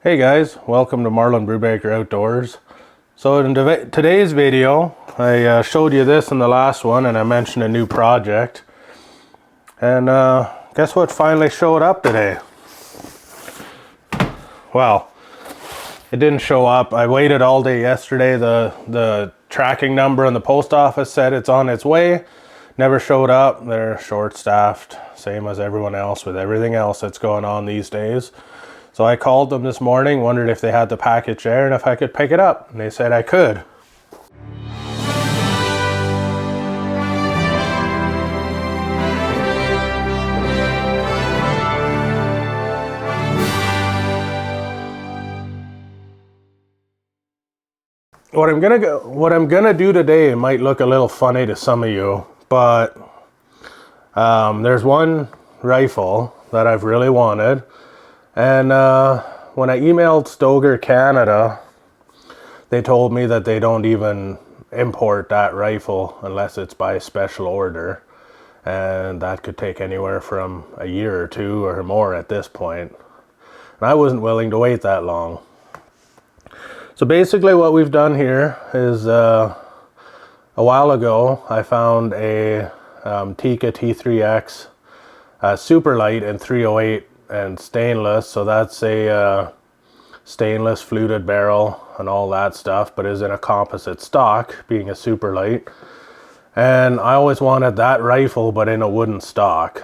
Hey guys, welcome to Marlon Brubaker Outdoors. So in today's video, I showed you this in the last one and I mentioned a new project. And guess what finally showed up today? Well, it didn't show up. I waited all day yesterday. The tracking number in the post office said it's on its way. Never showed up. They're short-staffed, same as everyone else with everything else that's going on these days. So I called them this morning, wondered if they had the package there and if I could pick it up. And they said I could. What I'm gonna do today might look a little funny to some of you, but there's one rifle that I've really wanted. And when I emailed Stoeger Canada, they told me that they don't even import that rifle unless it's by special order. And that could take anywhere from a year or two or more at this point. And I wasn't willing to wait that long. So basically what we've done here is a while ago I found a Tikka T3X super light in 308 and stainless, so that's a stainless fluted barrel and all that stuff, but is in a composite stock, being a super light. And I always wanted that rifle but in a wooden stock.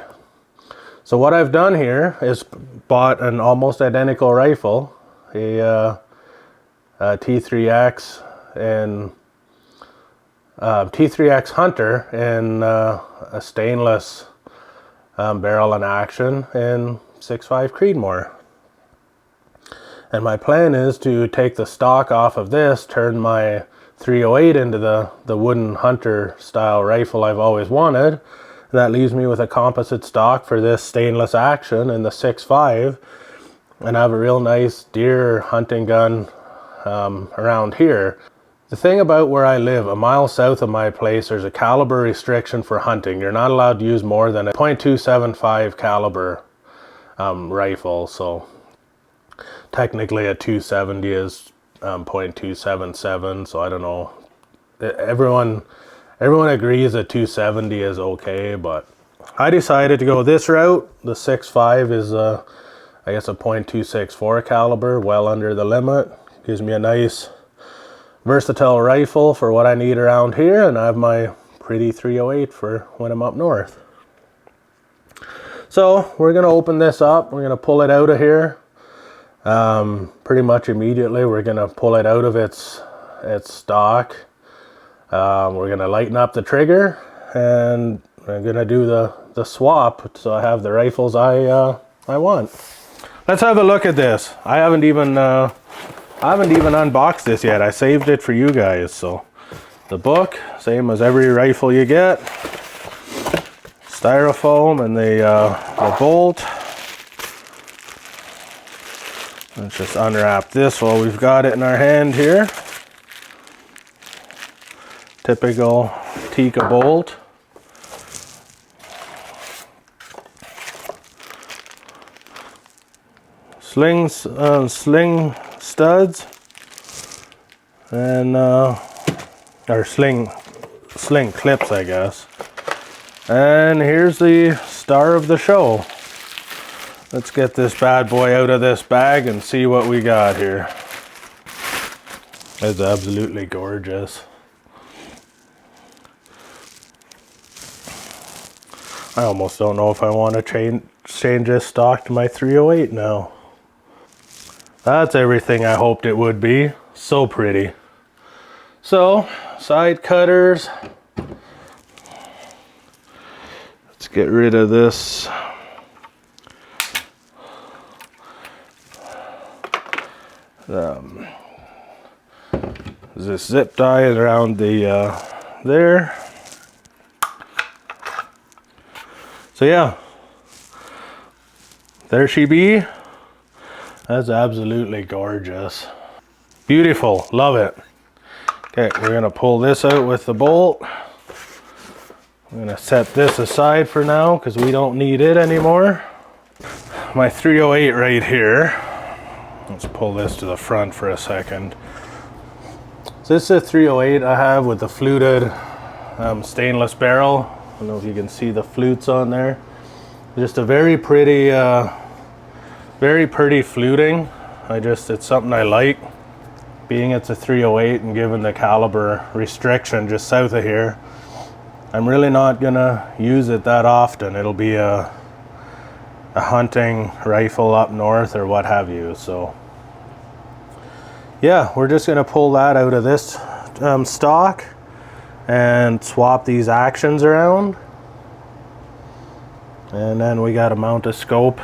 So what I've done here is bought an almost identical rifle, a T3X and T3X Hunter in a stainless barrel and action in 6.5 Creedmoor. And my plan is to take the stock off of this, turn my 308 into the wooden hunter style rifle I've always wanted. That leaves me with a composite stock for this stainless action in the 6.5, and I have a real nice deer hunting gun around here. The thing about where I live, a mile south of my place, there's a caliber restriction for hunting. You're not allowed to use more than a .275 caliber rifle. So technically a 270 is .277. So I don't know. Everyone agrees that 270 is okay, but I decided to go this route. The 6.5 is I guess a .264 caliber, well under the limit. Gives me a nice versatile rifle for what I need around here, and I have my pretty 308 for when I'm up north. So we're gonna open this up. We're gonna pull it out of here. Pretty much immediately we're gonna pull it out of its stock. We're gonna lighten up the trigger, and I'm gonna do the swap so I have the rifles I want. Let's have a look at this. I haven't even unboxed this yet. I saved it for you guys. So the book, same as every rifle you get. Styrofoam and the bolt. Let's just unwrap this while we've got it in our hand here. Typical Tikka bolt. Sling studs and or sling clips, I guess. And here's the star of the show. Let's get this bad boy out of this bag and see what we got here. It's absolutely gorgeous. I almost don't know if I want to change this stock to my 308 now. That's everything I hoped it would be. So pretty. So, side cutters. Let's get rid of this. This zip tie around the there. So yeah, there she be. That's absolutely gorgeous. Beautiful, love it. Okay, we're gonna pull this out with the bolt. I'm gonna set this aside for now because we don't need it anymore. My 308 right here. Let's pull this to the front for a second. So this is a 308 I have with the fluted stainless barrel. I don't know if you can see the flutes on there. Just a very pretty fluting. It's something I like. Being it's a 308 and given the caliber restriction just south of here, I'm really not gonna use it that often. It'll be a hunting rifle up north or what have you. So yeah, we're just gonna pull that out of this stock and swap these actions around. And then we got to mount a scope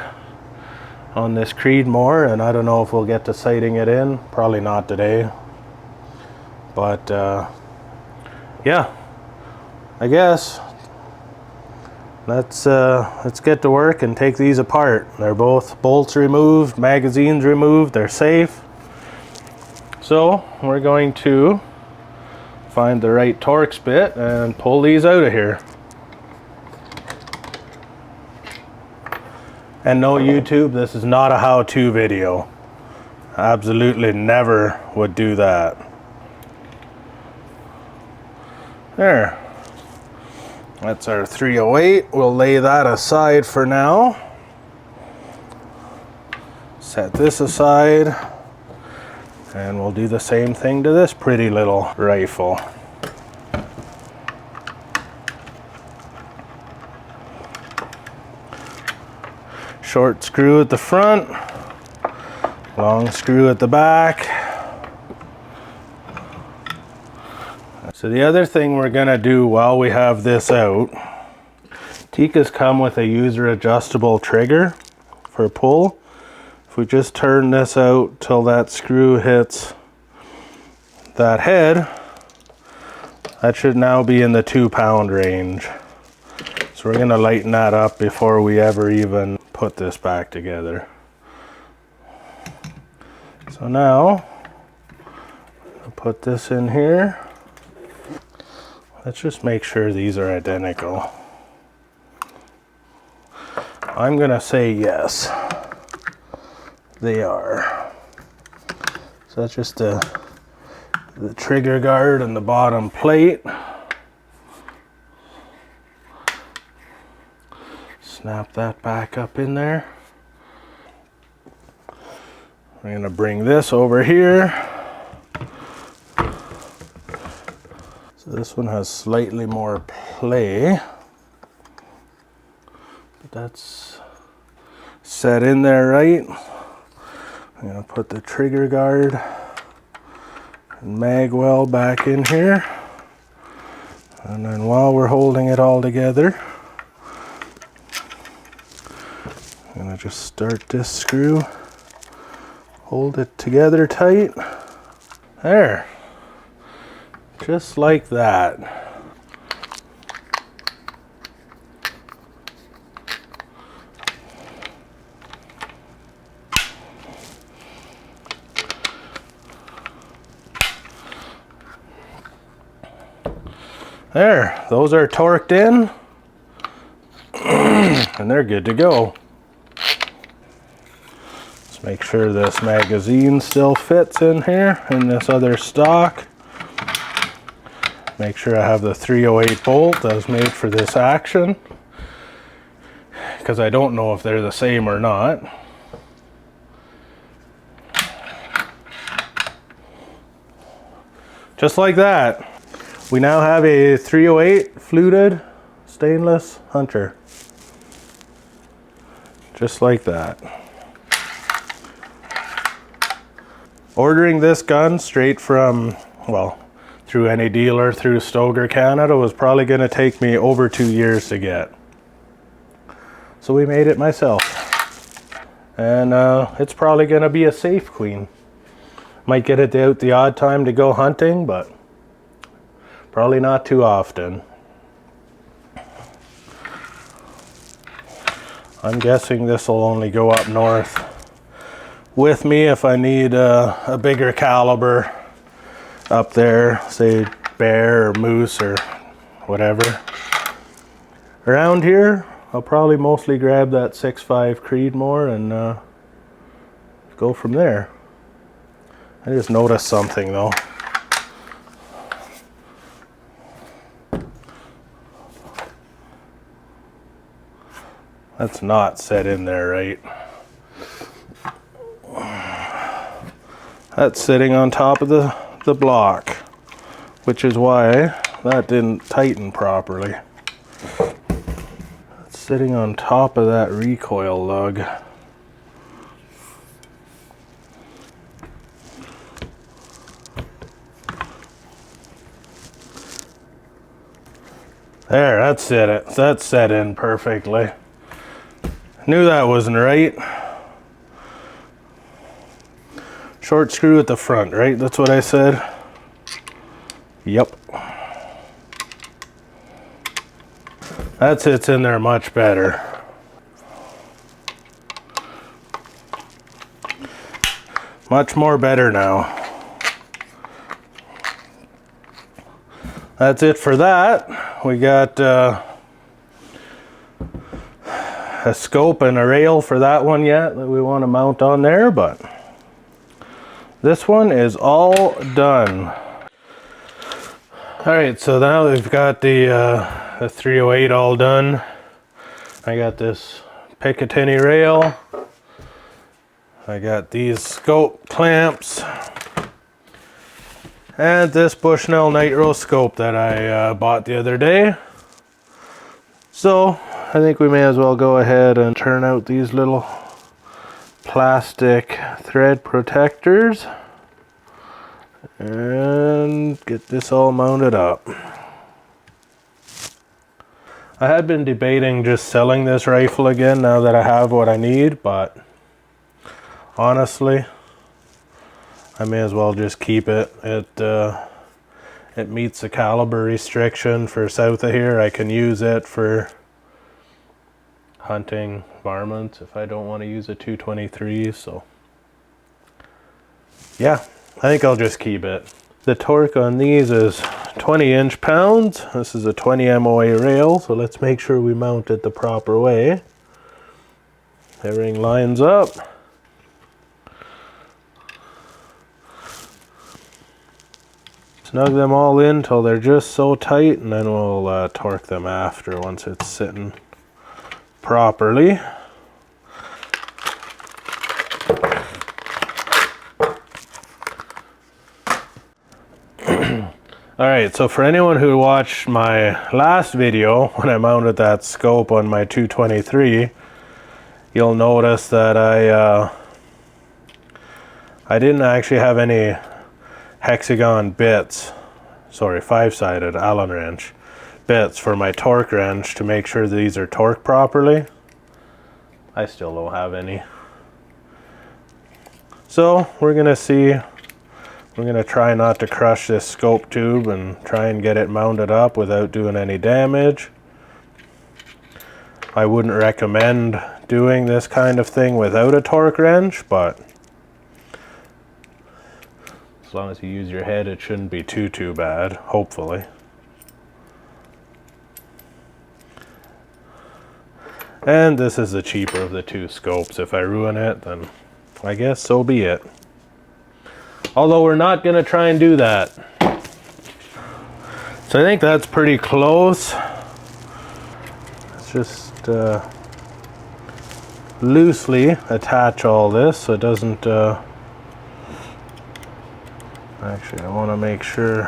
on this Creedmoor, and I don't know if we'll get to sighting it in. Probably not today. But yeah, I guess let's get to work and take these apart. They're both bolts removed, magazines removed, they're safe. So we're going to find the right Torx bit and pull these out of here. And no, YouTube, this is not a how-to video. Absolutely never would do that. There. That's our 308. We'll lay that aside for now. Set this aside. And we'll do the same thing to this pretty little rifle. Short screw at the front, long screw at the back. So the other thing we're gonna do while we have this out, Tikkas come with a user adjustable trigger for pull. If we just turn this out till that screw hits that head, that should now be in the 2-pound range. So we're gonna lighten that up before we ever even put this back together. So now, I'll put this in here. Let's just make sure these are identical. I'm gonna say yes, they are. So that's just the trigger guard and the bottom plate. Snap that back up in there. We're gonna bring this over here. So this one has slightly more play, but that's set in there right. I'm gonna put the trigger guard and mag well back in here. And then while we're holding it all together, I'm gonna just start this screw, hold it together tight. There, just like that. There, those are torqued in and they're good to go. Let's make sure this magazine still fits in here in this other stock. Make sure I have the 308 bolt that was made for this action, because I don't know if they're the same or not. Just like that. We now have a 308 fluted stainless hunter. Just like that. Ordering this gun straight from, well, through any dealer through Stoger Canada was probably going to take me over 2 years to get. So we made it myself. And it's probably going to be a safe queen. Might get it out the odd time to go hunting, but probably not too often. I'm guessing this will only go up north with me if I need a bigger caliber up there, say bear or moose or whatever. Around here, I'll probably mostly grab that 6.5 Creedmoor and go from there. I just noticed something though. That's not set in there right. That's sitting on top of the block, which is why that didn't tighten properly. It's sitting on top of that recoil lug. There, that's it. That's set in perfectly. Knew that wasn't right. Short screw at the front, right? That's what I said. Yep. That sits in there much better. Much more better now. That's it for that. We got a scope and a rail for that one yet that we want to mount on there, but this one is all done. All right, so now we've got the 308 all done. I got this Picatinny rail. I got these scope clamps. And this Bushnell Nitro scope that I bought the other day. So I think we may as well go ahead and turn out these little plastic thread protectors and get this all mounted up. I had been debating just selling this rifle again now that I have what I need, but honestly, I may as well just keep it. It meets the caliber restriction for south of here. I can use it for hunting varmints if I don't want to use a 223, so yeah, I think I'll just keep it. The torque on these is 20 inch-pounds. This is a 20 MOA rail, so let's make sure we mount it the proper way. Everything lines up. Snug them all in till they're just so tight, and then we'll torque them after once it's sitting properly. Alright, so for anyone who watched my last video when I mounted that scope on my 223, you'll notice that I didn't actually have any hexagon bits, sorry, 5-sided Allen wrench bits for my torque wrench to make sure these are torqued properly. I still don't have any. So we're gonna see, we're gonna try not to crush this scope tube and try and get it mounted up without doing any damage. I wouldn't recommend doing this kind of thing without a torque wrench, but as long as you use your head, it shouldn't be too bad, hopefully. And this is the cheaper of the two scopes. If I ruin it, then I guess so be it. Although we're not going to try and do that. So I think that's pretty close. Let's just loosely attach all this so it doesn't... Actually, I want to make sure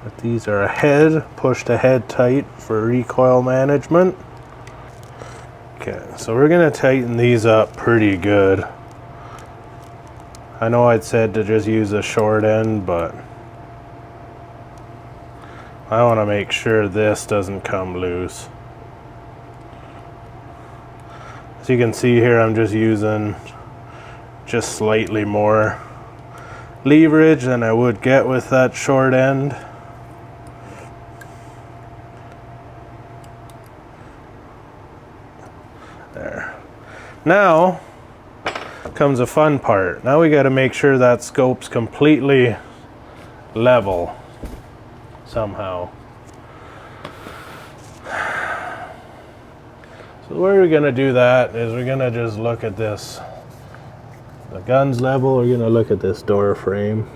that these are ahead, pushed ahead tight for recoil management. Okay, so we're going to tighten these up pretty good. I know I'd said to just use a short end, but I want to make sure this doesn't come loose. As you can see here, I'm just using just slightly more leverage than I would get with that short end. There. Now comes the fun part. Now we got to make sure that scope's completely level somehow. So the way we're going to do that is we're going to just look at this The gun's level. We're gonna look at this door frame.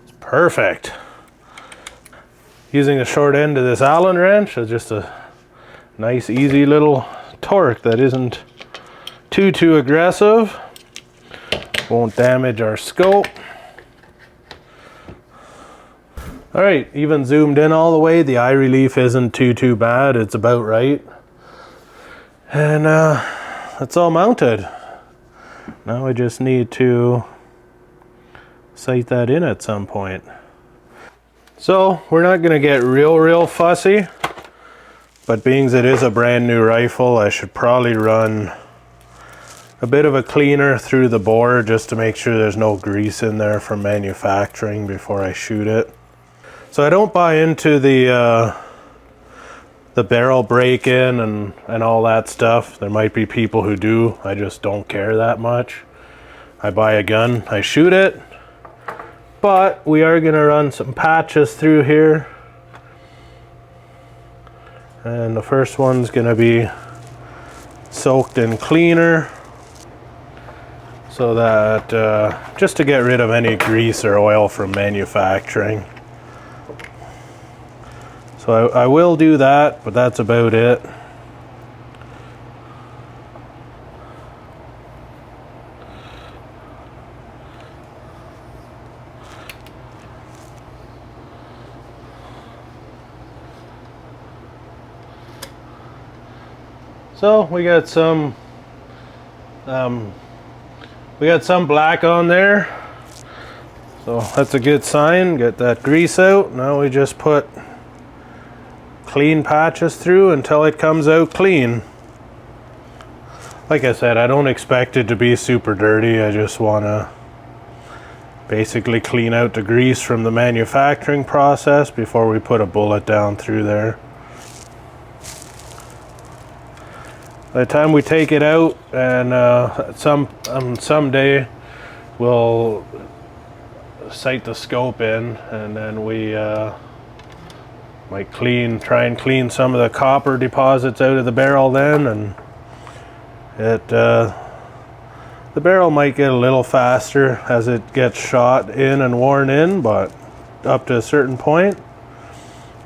It's perfect. Using the short end of this Allen wrench is just a nice easy little torque that isn't too aggressive. Won't damage our scope. Alright, even zoomed in all the way, the eye relief isn't too bad. It's about right. And it's all mounted. Now I just need to sight that in at some point. So we're not going to get real fussy, but being that it is a brand new rifle, I should probably run a bit of a cleaner through the bore just to make sure there's no grease in there from manufacturing before I shoot it. So I don't buy into the barrel break-in and all that stuff. There might be people who do. I just don't care that much. I buy a gun, I shoot it. But we are going to run some patches through here. And the first one's going to be soaked in cleaner, so that just to get rid of any grease or oil from manufacturing. So I will do that, but that's about it. So we got some black on there. So that's a good sign. Get that grease out. Now we just put clean patches through until it comes out clean. Like I said, I don't expect it to be super dirty. I just want to basically clean out the grease from the manufacturing process before we put a bullet down through there. By the time we take it out, and someday we'll sight the scope in, and then we might try and clean some of the copper deposits out of the barrel then, and the barrel might get a little faster as it gets shot in and worn in, but up to a certain point.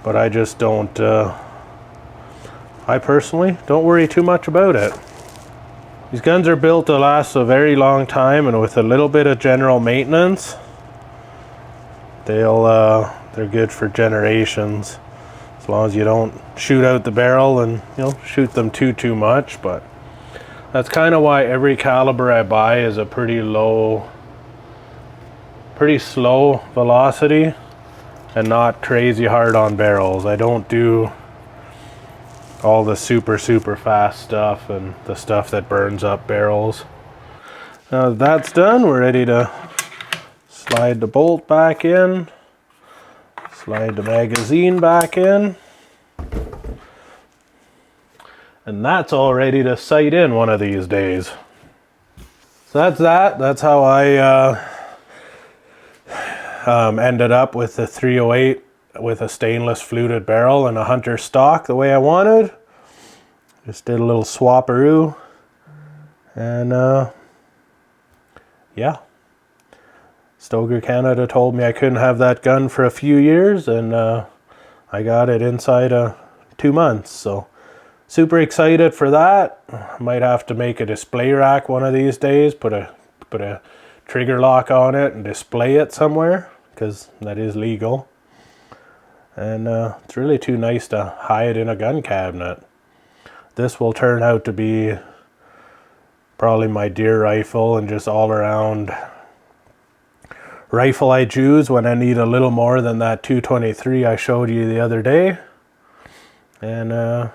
But I just don't, I personally don't worry too much about it. These guns are built to last a very long time, and with a little bit of general maintenance, they're good for generations. As long as you don't shoot out the barrel and shoot them too much. But that's kind of why every caliber I buy is a pretty slow velocity and not crazy hard on barrels. I don't do all the super fast stuff and the stuff that burns up barrels. Now that that's done, we're ready to slide the bolt back in. Slide the magazine back in. And that's all ready to sight in one of these days. So that's that. That's how I ended up with the 308 with a stainless fluted barrel and a hunter stock the way I wanted. Just did a little swapperoo. And yeah. Stoker Canada told me I couldn't have that gun for a few years, and I got it inside of 2 months. So super excited for that. Might have to make a display rack one of these days, put a trigger lock on it and display it somewhere, because that is legal. And it's really too nice to hide in a gun cabinet. This will turn out to be probably my deer rifle and just all around rifle I choose when I need a little more than that 223 I showed you the other day. And yeah,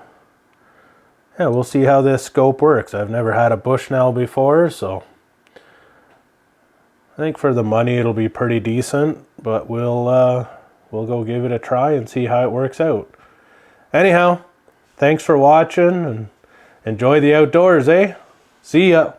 we'll see how this scope works. I've never had a Bushnell before, so I think for the money it'll be pretty decent, but we'll go give it a try and see how it works out. Anyhow, thanks for watching and enjoy the outdoors, eh? See ya.